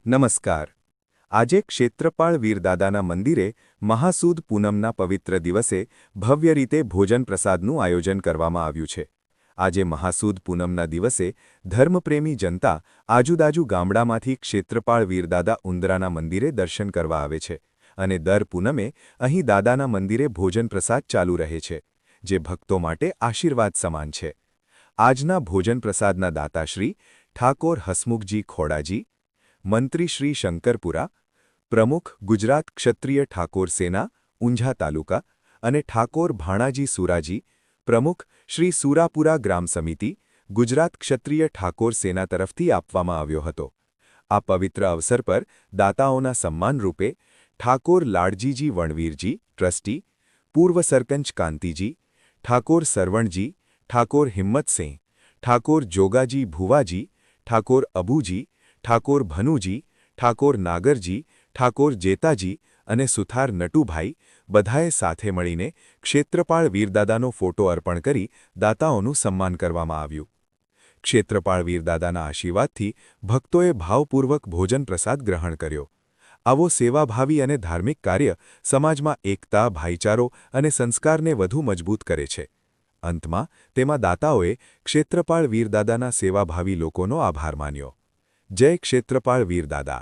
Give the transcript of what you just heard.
નમસ્કાર. આજે ક્ષેત્રપાળ વીરદાદાના મંદિરે મહાસુદ પૂનમના પવિત્ર દિવસે ભવ્ય રીતે ભોજન પ્રસાદનું આયોજન કરવામાં આવ્યું છે. આજે મહાસુદ પૂનમના દિવસે ધર્મપ્રેમી જનતા આજુબાજુ ગામડામાંથી ક્ષેત્રપાળ વીરદાદા ઉંદરાના મંદિરે દર્શન કરવા આવે છે અને દર પૂનમે અહીં દાદાના મંદિરે ભોજન પ્રસાદ ચાલુ રહે છે, જે ભક્તો માટે આશીર્વાદ સમાન છે. આજના ભોજન પ્રસાદના દાતાશ્રી ઠાકોર હસમુખજી ખોડાજી, મંત્રી શ્રી શંકરપુરા, પ્રમુખ ગુજરાત ક્ષત્રિય ઠાકોર સેના, ઊંઝા તાલુકા અને ઠાકોર ભાણાજી સુરાજી, પ્રમુખ શ્રી સુરાપુરા ગ્રામ સમિતિ, ગુજરાત ક્ષત્રિય ઠાકોર સેના તરફથી આપવામાં આવ્યો હતો. આ પવિત્ર અવસર પર દાતાઓના સન્માન રૂપે ઠાકોર લાડજીજી વણવીરજી, ટ્રસ્ટી, પૂર્વ સરપંચ કાંતિજી, ઠાકોર સરવણજી, ઠાકોર હિંમતસિંહ, ઠાકોર જોગાજી ભુવાજી, ઠાકોર અબુજી, ઠાકોર ભનુજી, ઠાકોર નાગરજી, ઠાકોર જેતાજી અને સુથાર નટુભાઈ બધાએ સાથે મળીને ક્ષેત્રપાળ વીરદાદાનો ફોટો અર્પણ કરી દાતાઓનું સન્માન કરવામાં આવ્યું. ક્ષેત્રપાળ વીરદાદાના આશીર્વાદથી ભક્તોએ ભાવપૂર્વક ભોજન પ્રસાદ ગ્રહણ કર્યો. આવો સેવાભાવી અને ધાર્મિક કાર્ય સમાજમાં એકતા, ભાઈચારો અને સંસ્કારને વધુ મજબૂત કરે છે. અંતમાં તેમાં દાતાઓએ ક્ષેત્રપાળ વીરદાદાના સેવાભાવી લોકોનો આભાર માન્યો. જય ક્ષેત્રપાળ વીરદાદા.